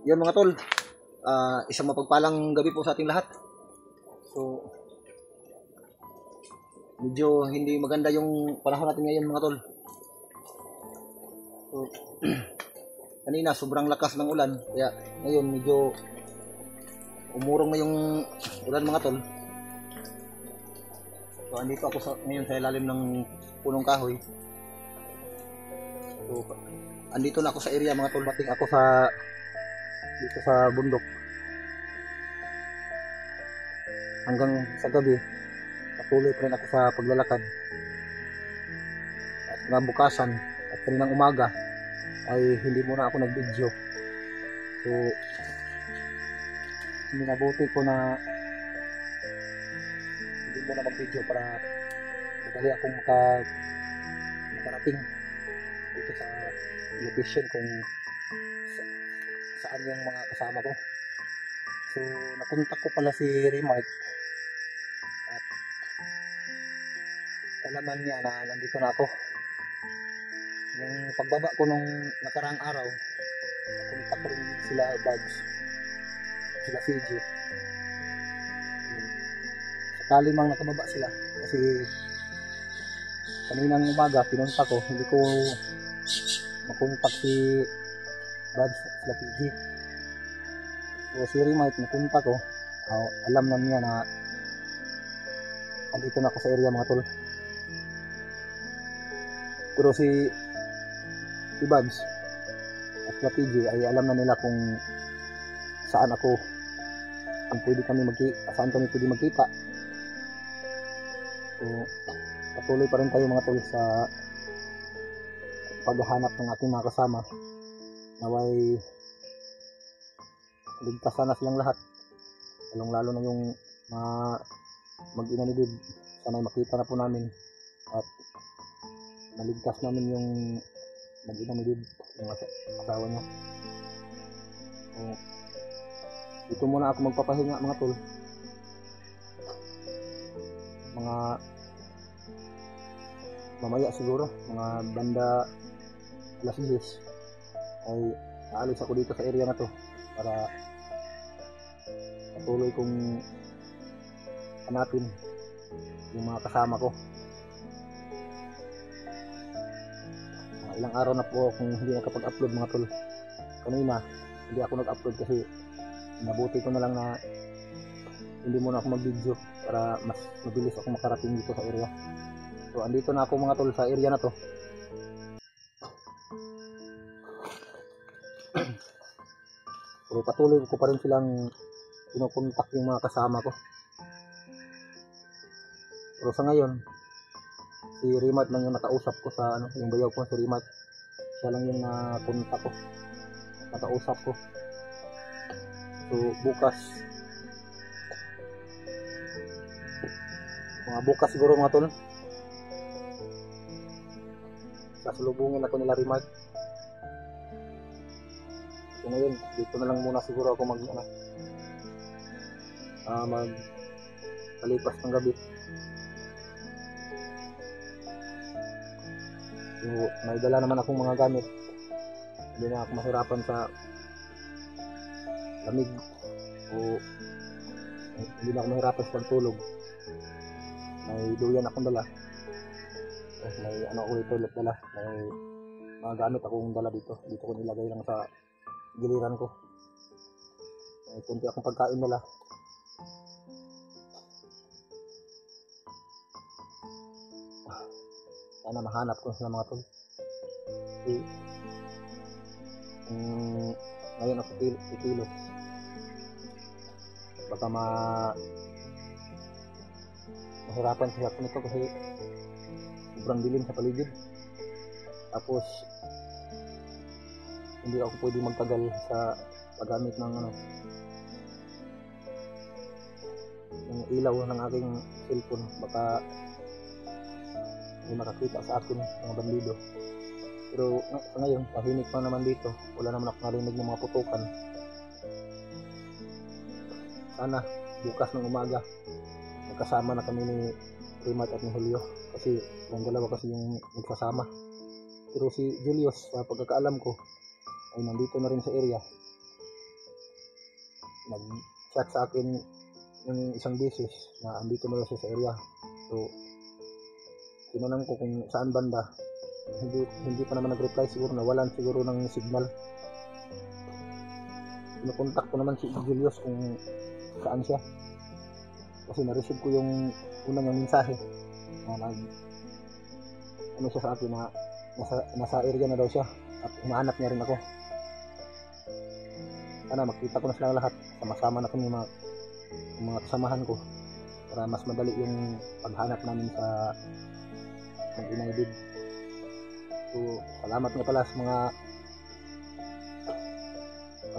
Yan mga tol, isang mapagpalang gabi po sa ating lahat. So, medyo hindi maganda yung panahon natin ngayon mga tol. So, kanina sobrang lakas ng ulan, kaya ngayon medyo umurong na yung ulan mga tol. So, andito ako ngayon sa ilalim ng punong kahoy. So, andito na ako sa area mga tol, bating ako dito sa bundok hanggang sa gabi. Patuloy pa rin ako sa paglalakad, at nabukasan at kaninang umaga ay hindi muna ako nag-video. So minabuti ko na hindi muna mag-video para madali akong makarating dito sa location kung saan yung mga kasama ko. So nakontak ko pala si Remark at alaman niya na nandito na ako. Yung pagbaba ko nung nakaraang araw, nakontak ko rin sila Buds, sila CJ. Sakali mang nakababa sila, kasi kaninang umaga pinunta ko, hindi ko makontak si Buds, sila CJ. So si Remark napunta ko, alam na niya na andito na ako sa area mga tol. Pero si Buds at sila PJ ay alam na nila kung saan ako, kung saan kami pwede magkita. So patuloy pa rin tayo mga tol sa paghahanap ng ating mga kasama. Naway ligtas sana silang lahat, lalong-lalo na yung mga mag-ina ni Dib. Sana'y makita na po namin at maligtas namin yung mag-ina ni Dib, yung asawa niya. So, dito muna ako magpapahinga mga tol. Mga mamaya siguro, mga banda alas 10 ay aalis ako dito sa area na to para patuloy kong hanapin yung mga kasama ko. Ilang araw na po akong hindi nakapag-upload mga tol. Kanina hindi ako nag-upload kasi nabuti ko na lang na hindi muna ako mag-video para mas mabilis ako makarating dito sa area. So andito na ako mga tol sa area na to. So patuloy ko pa rin silang pinukontak yung mga kasama ko. Pero sa ngayon, si Remark lang yung nakausap ko sa yung bayaw ko, si Remark. Siya lang yung nakontak ko, nakausap ko. So bukas siguro mga tol, sasalubungin ako nila Remark. So ngayon, dito na lang muna siguro ako magpalipas ng gabi. So may dala naman akong mga gamit, hindi na ako mahirapan sa lamig o hindi na ako mahirapan sa pagtulog. May duyan akong dala, may ako toilet dala, may mga gamit akong dala dito ko nilagay lang sa giliran ko. May kunti akong pagkain dala. Sana mahanap ko sa mga tol. Ngayon ako kilos, baka mahirapan siya ako nito kasi sobrang dilim sa paligid. Tapos hindi ako pwede magtagal sa paggamit ng yung ilaw ng aking cellphone, baka hindi makakita sa akin mga bandido. Pero sa ngayon, tahimik pa naman dito, wala naman ako narinig ng mga putukan. Sana bukas ng umaga magkasama na kami ni Remark at ni Julio, kasi yung dalawa kasi yung nagsasama. Pero si Julius, sa pagkakaalam ko, ay nandito na rin sa area. nag-chat sa akin yung isang beses na andito na siya sa area. So tinanong ko kung saan banda, hindi pa naman nag-reply, siguro nawalan siguro ng signal. Pinukontak ko naman si Julius kung saan siya, kasi na-receive ko yung una niyang mensahe na ano siya sa akin na nasa area na daw siya at hinahanap niya rin ako. Sana makita ko na silang lahat, sama-sama na kami mga kasamahan ko para mas madali yung paghanap namin sa mag-inay Dib. So salamat nga pala sa mga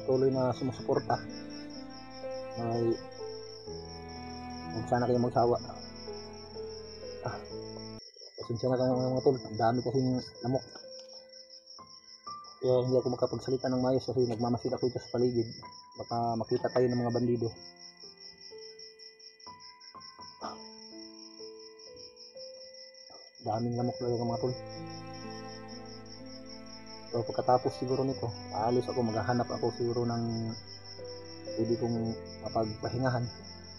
patuloy na sumusuporta. Huwag sana kayo magsawa. Pasensya na kayo mga tol, ang dami kasing lamok, kaya hindi ako makapagsalita ng maayos kasi nagmamasid ako dito sa paligid, baka makita tayo ng mga bandido. Daming lamok talaga mga tol. So pagkatapos siguro nito, aalis ako, maghahanap ako siguro ng pwede kong mapagpahingahan,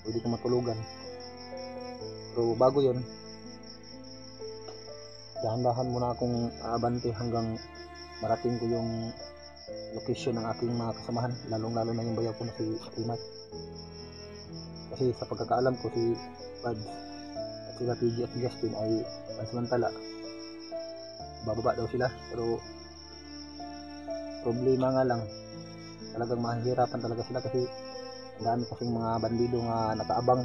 pwede kong matulugan. So bago yun, dahan-dahan muna akong aabante hanggang marating ko yung location ng aking mga kasamahan, lalong-lalo na yung bayaw ko na si Primat. Kasi sa pagkakaalam ko, si Bud at sila PG at Justin ay pansamantala, bababa daw sila. Pero problema nga lang, talagang mahihirapan talaga sila kasi ang dami kasing mga bandido nga nakaabang.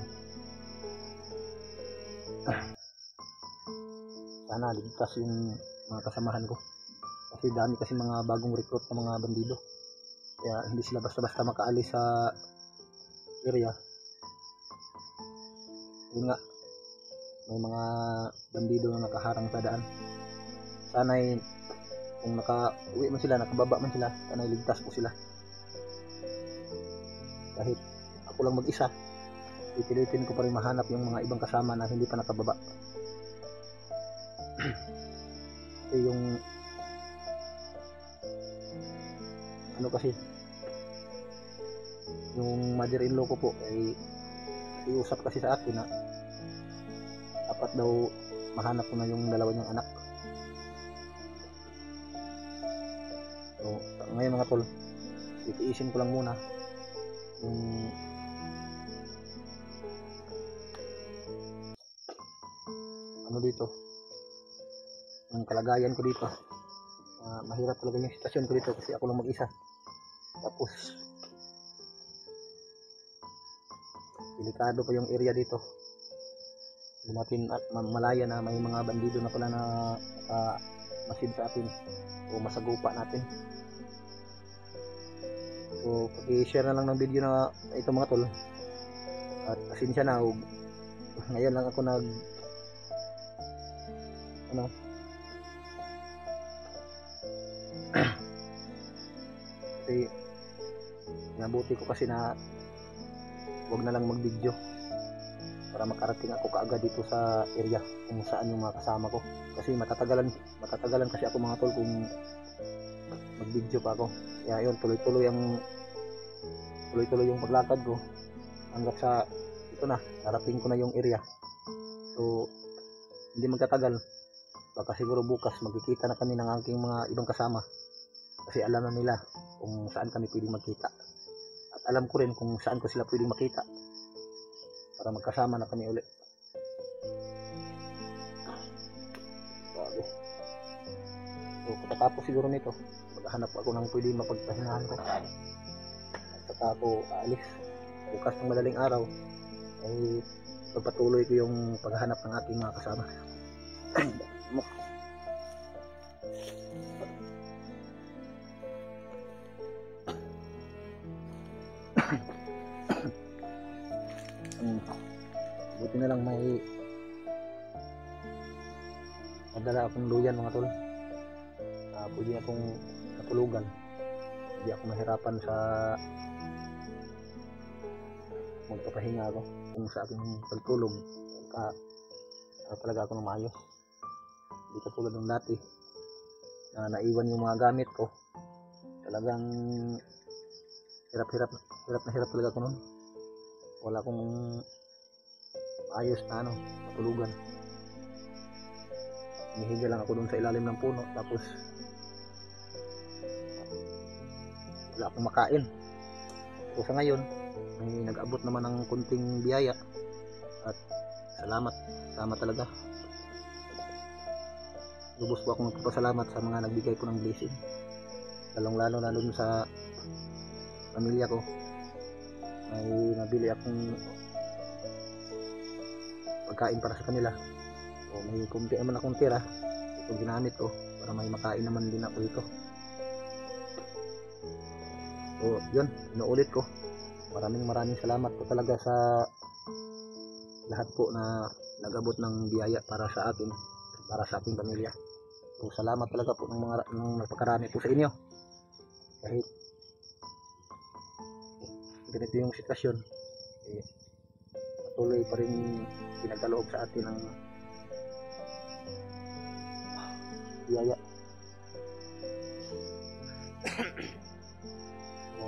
Sana ligtas yung mga kasamahan ko kasi dami kasi mga bagong recruit na mga bandido, kaya hindi sila basta-basta makaalis sa area. Yun nga, may mga bandido na nakaharang sa daan. Sana'y kung naka-uwi man sila, nakababa man sila, sana'y ligtas po sila. Kahit ako lang mag-isa, pipilitin ko pa rin mahanap yung mga ibang kasama na hindi pa nakababa. Kasi yung ano kasi, yung mother-in-law ko po ay iusap kasi sa akin na dapat daw mahanap ko na yung dalawa niyang anak. So ngayon mga tol, titiisin ko lang muna yung ano dito, yung kalagayan ko dito. Mahirap talaga yung sitwasyon ko dito kasi ako lang mag-isa, tapos delikado pa yung area dito. Hindi natin at malaya na may mga bandido na pala na masid sa atin o masagupa natin. So pag-i-share na lang ng video na ito mga tol, at pasensya na, ngayon lang ako kasi nabuti ko kasi na wag na lang mag-video para makarating ako kaagad dito sa area kung saan yung mga kasama ko, kasi matatagalan kasi ako mga tol kung mag-video pa ako. Kaya yun, tuloy-tuloy yung paglakad ko hanggang sa ito na, narating ko na yung area. So hindi magtatagal, baka siguro bukas magkikita na kami ng aking mga ibang kasama, kasi alam na nila kung saan kami pwedeng magkita, at alam ko rin kung saan ko sila pwedeng makita para magkasama na kami ulit. So pagkatapos siguro nito, maghanap ako ng pwedeng mapagpahingahan ko at saka ako aalis. Bukas ng madaling araw ay pagpatuloy ko yung paghahanap ng aking mga kasama. Buti na lang may madala akong luyan mga tol, pwede akong matulugan, hindi ako mahirapan sa magpapahinga ako kung sa aking pagtulog. Talaga ako ng maayos, hindi katulad ng dati na naiwan yung mga gamit ko. Talagang hirap talaga ako noon. Wala akong ayos na matulugan. Hinihiga lang ako doon sa ilalim ng puno, tapos wala akong makain. So sa ngayon, may nag-abot naman ng kunting biyaya at salamat talaga. Lubos po akong nagpapasalamat sa mga nagbigay po ng blessing, lalong-lalo na dun sa pamilya ko. May nabili akong pagkain para sa kanila. So may kunti naman akong tira, ito ginamit ko para may makain naman din ako dito. So yun, inuulit ko, maraming salamat po talaga sa lahat po na nag-abot ng biyaya para sa akin, para sa aking pamilya. So salamat talaga po ng napakarami po sa inyo. Kahit ganito yung sitwasyon, patuloy pa rin pinagaloob sa atin ng biyaya. So,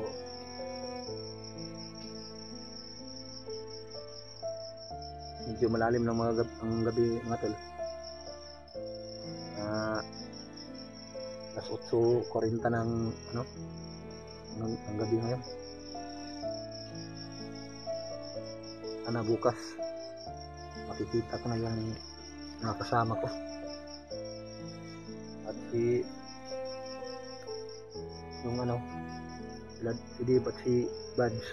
medyo malalim ng ang gabi mga tol. Alas 8:40 ng ang gabi ngayon. Sana bukas makikita ko na yung mga kasama ko at si Dave at si Buds.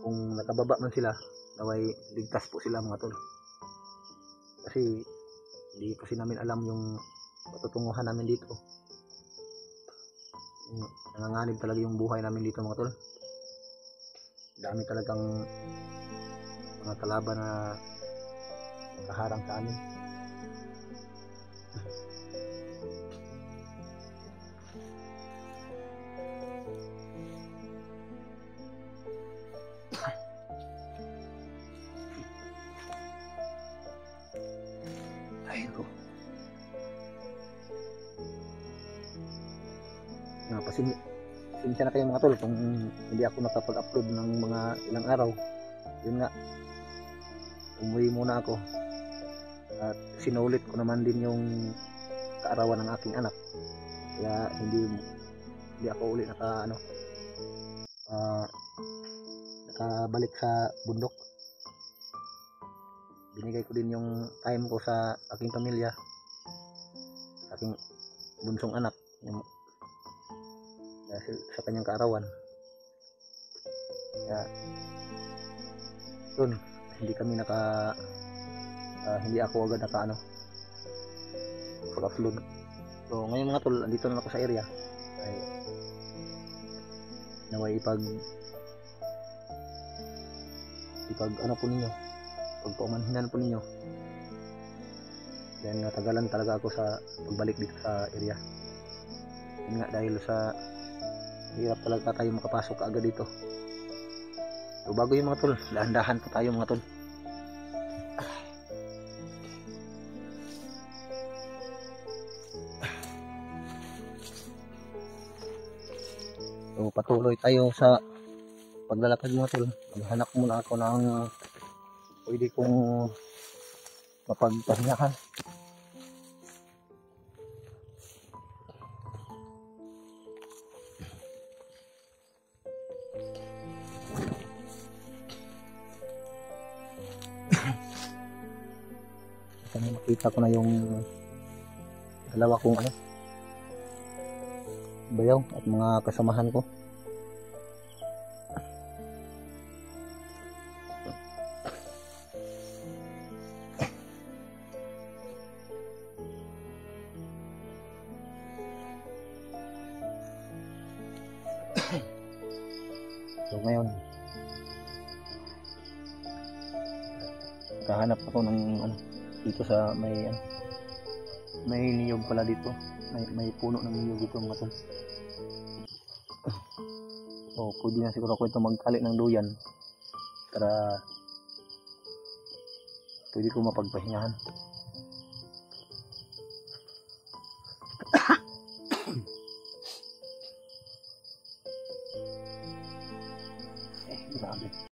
Kung nakababa man sila, naway ligtas po sila mga tol, kasi hindi kasi namin alam yung patutunguhan namin dito. Nanganganib talaga yung buhay namin dito mga tol. Dami talagang mga kalaban na nakaharang sa amin. Ay ko. Pasensya na kayo mga tol kung hindi ako nakapag-upload ng mga ilang araw. Yun nga, umuwi muna ako at sinulit ko naman din yung kaarawan ng aking anak, kaya hindi ako ulit nakabalik sa bundok. Binigay ko din yung time ko sa aking pamilya, sa aking bunsong anak, sa kanyang kaarawan. Kaya yun, hindi ako agad pag-upload. So ngayon mga tol, andito na ako sa area, ay naway ipag po ninyo, pagpaumanhinan po ninyo. Then natagalan talaga ako sa pagbalik dito sa area. Yun nga, dahil sa hirap talaga tayo makapasok agad dito. So bago yung mga tol, dahan-dahan pa tayo mga tol. So patuloy tayo sa paglalakad mga tol. Maghanap muna ako ng pwede kong mapagpahingahan. Sana makita ko na yung dalawa kong bayaw at mga kasamahan ko. So ngayon, kahanap ako ng dito sa may niyog pala dito, may puno ng niyog dito mga tol. So pwede na siguro ako ito magkali ng duyan para pwede ko mapagpahingahan. Grabe.